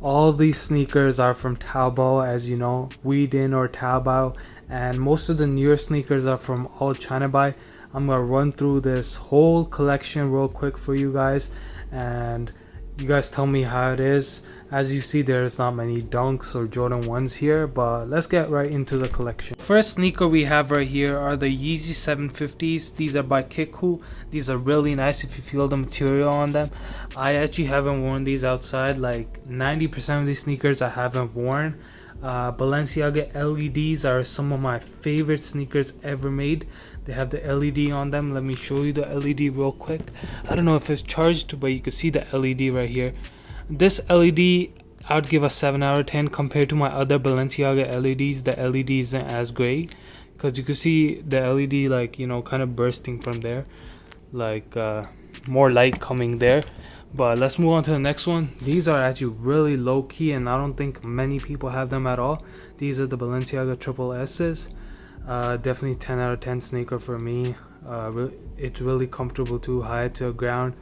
All these sneakers are from Taobao, as you know, Weedin or Taobao, and most of the newer sneakers are from Allchinabuy. I'm gonna run through this whole collection real quick for you guys, and you guys tell me how it is. As you see, there's not many Dunks or Jordan 1s here, but let's get right into the collection. First sneaker we have right here are the Yeezy 750s. These are by Kiku. These are really nice if you feel the material on them. I actually haven't worn these outside. Like 90% of these sneakers I haven't worn. Balenciaga LEDs are some of my favorite sneakers ever made. They have the LED on them. Let me show you the LED real quick. I don't know if it's charged, but you can see the LED right here. This LED I would give a 7 out of 10 compared to my other Balenciaga LEDs. The LED isn't as great because you can see the LED, like, you know, kind of bursting from there, like more light coming there. But let's move on to the next one. These are actually really low key and I don't think many people have them at all. These are the Balenciaga Triple S's. Definitely 10 out of 10 sneaker for me. It's really comfortable too, high to the ground,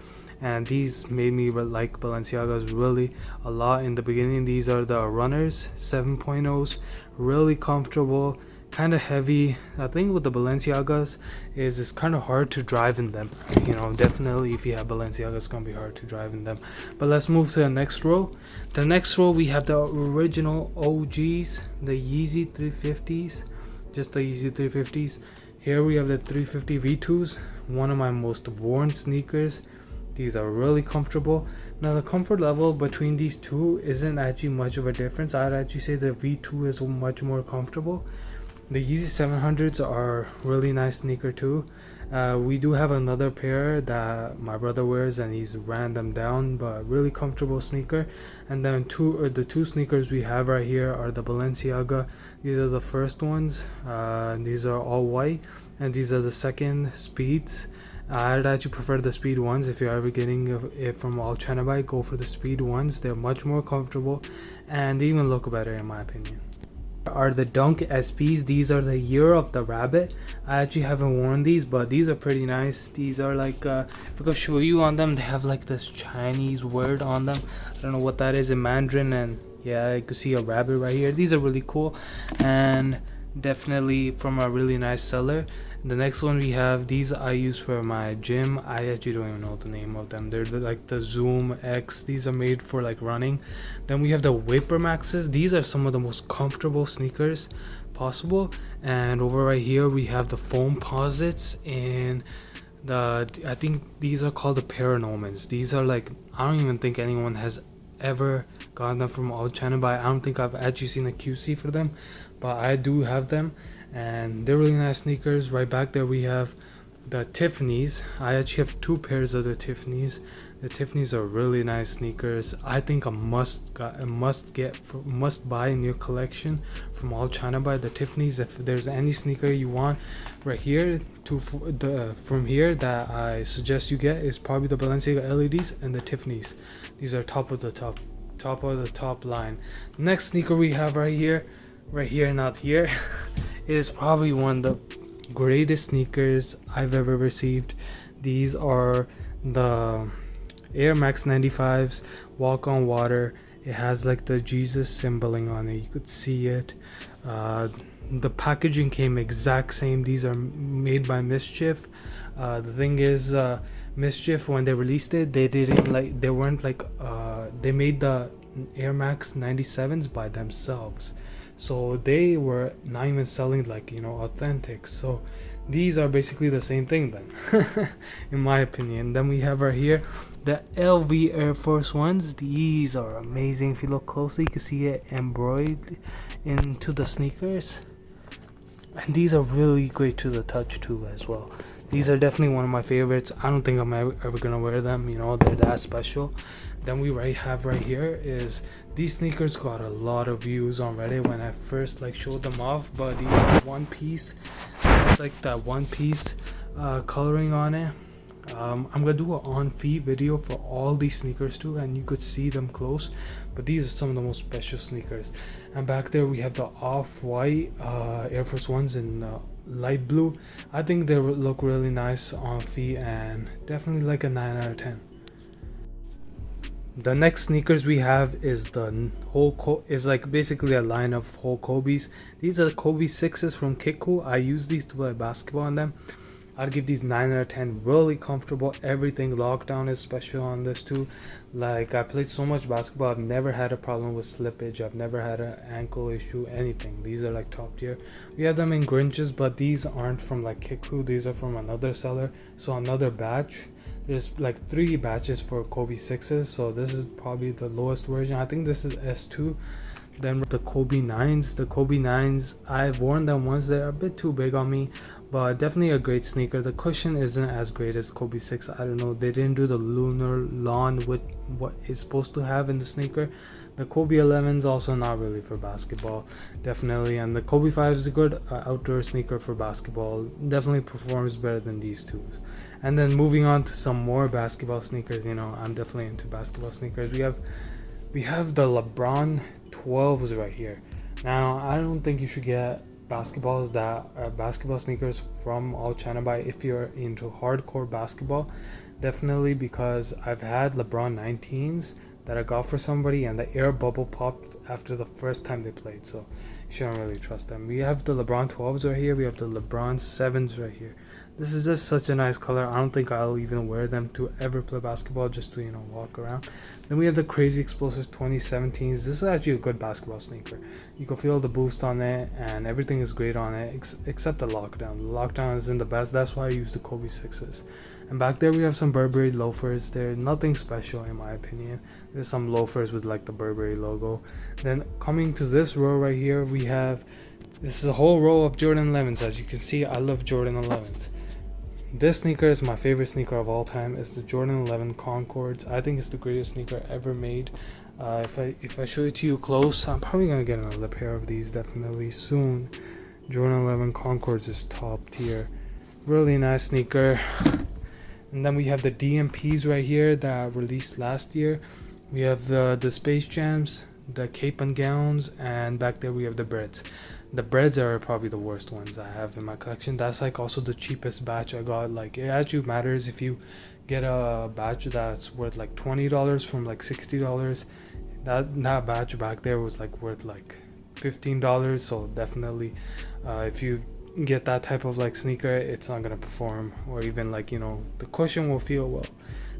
and these made me like Balenciagas really a lot in the beginning. These are the runners 7.0s, really comfortable, kind of heavy. I think with the Balenciagas is it's kind of hard to drive in them, you know. Definitely if you have Balenciagas, it's gonna be hard to drive in them. But let's move to the next row. The next row we have the original OGs, the Yeezy 350s, just the Yeezy 350s. Here we have the 350 V2s, one of my most worn sneakers. These are really comfortable. Now the comfort level between these two isn't actually much of a difference. I'd actually say the V2 is much more comfortable. The Yeezy 700s are really nice sneaker too. We do have another pair that my brother wears and he's ran them down, but really comfortable sneaker. And then the two sneakers we have right here are the Balenciaga. These are the first ones. These are all white, and these are the second speeds. I'd actually prefer the speed ones. If you're ever getting it from Allchinabuy, go for the speed ones. They're much more comfortable and they even look better in my opinion. Are the Dunk SPs. These are the Year of the Rabbit. I actually haven't worn these, but these are pretty nice. These are like if I could show you on them, they have like this Chinese word on them. I don't know what that is in Mandarin, and yeah, you can see a rabbit right here. These are really cool and definitely from a really nice seller. The next one we have, these I use for my gym. I actually don't even know the name of them. They're like the Zoom X. These are made for like running. Then we have the Vapor Maxes. These are some of the most comfortable sneakers possible. And over right here we have the Foam Posits, and I think these are called the Paranormans. These are like, I don't even think anyone has ever gotten them from Allchinabuy. I don't think I've actually seen a QC for them, but I do have them and they're really nice sneakers. Right back there we have the Tiffany's. I actually have two pairs of the Tiffany's. The Tiffany's are really nice sneakers. I think a must buy in your collection from Allchinabuy. The Tiffany's, if there's any sneaker you want right here from here that I suggest you get, is probably the Balenciaga LEDs and the Tiffany's. These are top of the top line. Next sneaker we have right here, not here, is probably one of the greatest sneakers I've ever received. These are the Air Max 95s, Walk on Water. It has like the Jesus symboling on it, you could see it. The packaging came exact same. These are made by Mischief. The thing is, Mischief, when they released it, they made the Air Max 97s by themselves, so they were not even selling like, you know, authentic. So these are basically the same thing then in my opinion. Then we have right here the LV Air Force Ones. These are amazing. If you look closely, you can see it embroidered into the sneakers, and these are really great to the touch too as well. These are definitely one of my favorites. I don't think I'm ever gonna wear them, you know, they're that special. Then we have right here is, these sneakers got a lot of views on Reddit when I first like showed them off, but these are one piece, like that one piece coloring on it. I'm gonna do an on feet video for all these sneakers too, and you could see them close, but these are some of the most special sneakers. And back there we have the off-white Air Force Ones in light blue. I think they look really nice on feet and definitely like a 9 out of 10. The next sneakers we have is is like basically a line of whole Kobe's. These are the Kobe 6s from Kiku. I use these to play basketball on them. I'd give these 9 out of 10. Really comfortable. Everything. Lockdown is special on this too. Like, I played so much basketball. I've never had a problem with slippage. I've never had an ankle issue. Anything. These are like top tier. We have them in Grinches, but these aren't from like Kiku. These are from another seller. So another batch. There's like 3 batches for Kobe 6s. So this is probably the lowest version. I think this is S2. Then the Kobe 9s. The Kobe 9s, I've worn them once. They're a bit too big on me, but definitely a great sneaker. The cushion isn't as great as Kobe 6. I don't know. They didn't do the lunar lawn with what it's supposed to have in the sneaker. The Kobe 11s also not really for basketball, definitely. And the Kobe 5 is a good outdoor sneaker for basketball. Definitely performs better than these two. And then moving on to some more basketball sneakers. You know, I'm definitely into basketball sneakers. We have the LeBron 12s right here. Now, I don't think you should get basketball sneakers from Allchinabuy if you're into hardcore basketball. Definitely, because I've had LeBron 19s that I got for somebody and the air bubble popped after the first time they played, so you shouldn't really trust them. We have the LeBron 12s right here. We have the LeBron 7s right here. This is just such a nice color. I don't think I'll even wear them to ever play basketball, just to, you know, walk around. Then we have the Crazy Explosive 2017s. This is actually a good basketball sneaker. You can feel the boost on it and everything is great on it, except the lockdown. The lockdown isn't the best. That's why I use the Kobe 6s. And back there we have some Burberry loafers. They're nothing special in my opinion. There's some loafers with like the Burberry logo. Then coming to this row right here, we have, this is a whole row of Jordan 11s. As you can see, I love Jordan 11s. This sneaker is my favorite sneaker of all time. It's the Jordan 11 Concords. I think it's the greatest sneaker ever made. If I show it to you close, I'm probably gonna get another pair of these definitely soon. Jordan 11 Concords is top tier. Really nice sneaker. And then we have the DMPs right here that released last year. We have the Space Jams, the Cape and Gowns, and back there we have the Breads. The Breads are probably the worst ones I have in my collection. That's like also the cheapest batch I got. Like, it actually matters if you get a batch that's worth like $20 from like $60. That batch back there was like worth like $15. So definitely, if you get that type of like sneaker, it's not gonna perform, or even like, you know, the cushion will feel well.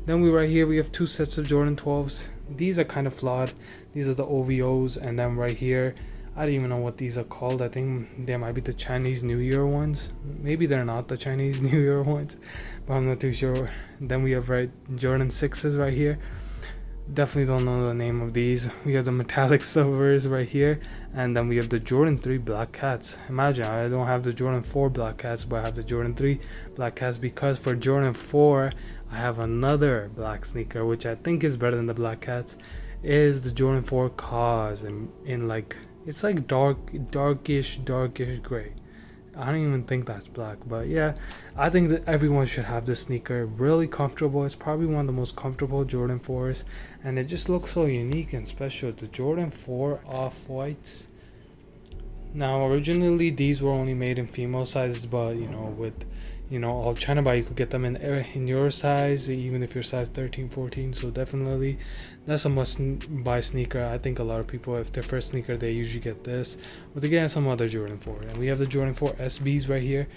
Then right here we have 2 sets of Jordan 12s. These are kind of flawed. These are the OVOs. And then right here, I don't even know what these are called. I think they might be the Chinese New Year ones. Maybe they're not the Chinese New Year ones, but I'm not too sure. Then we have Jordan 6s right here. Definitely don't know the name of these. We have the metallic silvers right here, and then we have the Jordan 3 black cats. Imagine, I don't have the Jordan 4 black cats, but I have the Jordan 3 black cats, because for Jordan 4 I have another black sneaker which I think is better than the black cats. Is the Jordan 4 cause in like, it's like darkish gray. I don't even think that's black, but yeah, I think that everyone should have this sneaker. Really comfortable. It's probably one of the most comfortable Jordan 4s, and it just looks so unique and special. The Jordan 4 off-whites. Now, originally these were only made in female sizes, but you know, with, you know, Allchinabuy, you could get them in your size, even if you're size 13, 14. So definitely, that's a must-buy sneaker. I think a lot of people, if their first sneaker, they usually get this, or they get some other Jordan 4. And we have the Jordan 4 SBs right here.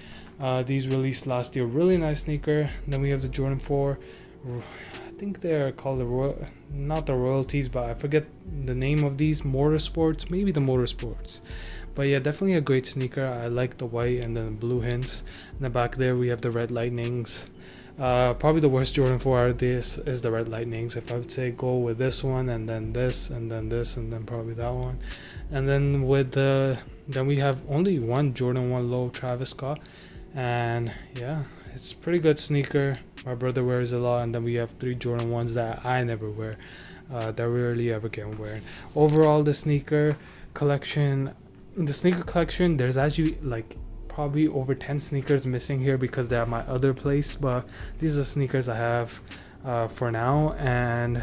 These released last year. Really nice sneaker. Then we have the Jordan 4. I think they're called not the royalties, but I forget the name of these. Motorsports, maybe the Motorsports. But yeah, definitely a great sneaker. I like the white and then the blue hints. In the back there we have the red lightnings. Probably the worst Jordan 4 out of this is the red lightnings. If I would say go with this one, and then this, and then this, and then probably that one. And then then we have only one Jordan 1 low Travis Scott. And yeah, it's a pretty good sneaker. My brother wears a lot. And then we have 3 Jordan 1s that I never wear, that rarely ever get wearing. Overall, the sneaker collection, there's actually like probably over 10 sneakers missing here because they're at my other place, but these are sneakers I have for now. And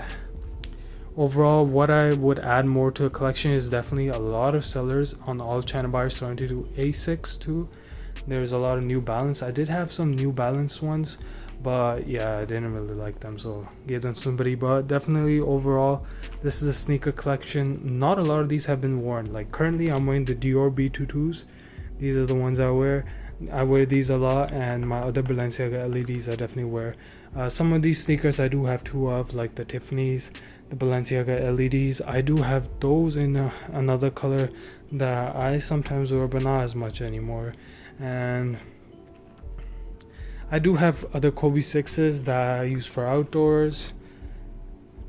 overall, what I would add more to a collection is definitely a lot of sellers on Allchinabuy are starting to do Asics too. There's a lot of New Balance. I did have some New Balance ones, but yeah, I didn't really like them, so gave them somebody. But definitely overall, this is a sneaker collection. Not a lot of these have been worn. Like currently I'm wearing the Dior B22s. These are the ones I wear. I wear these a lot, and my other Balenciaga LEDs I definitely wear. Some of these sneakers I do have two of, like the Tiffany's, the Balenciaga LEDs. I do have those in another color that I sometimes wear, but not as much anymore. And I do have other Kobe 6s that I use for outdoors.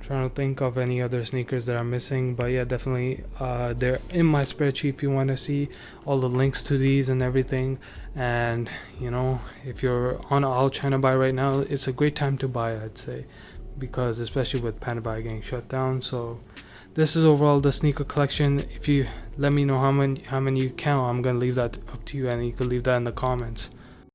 Trying to think of any other sneakers that I'm missing, but yeah, definitely they're in my spreadsheet if you want to see all the links to these and everything. And you know, if you're on Allchinabuy right now, it's a great time to buy, I'd say, because especially with Panda Buy getting shut down. So this is overall the sneaker collection. If you let me know how many you count, I'm gonna leave that up to you, and you can leave that in the comments.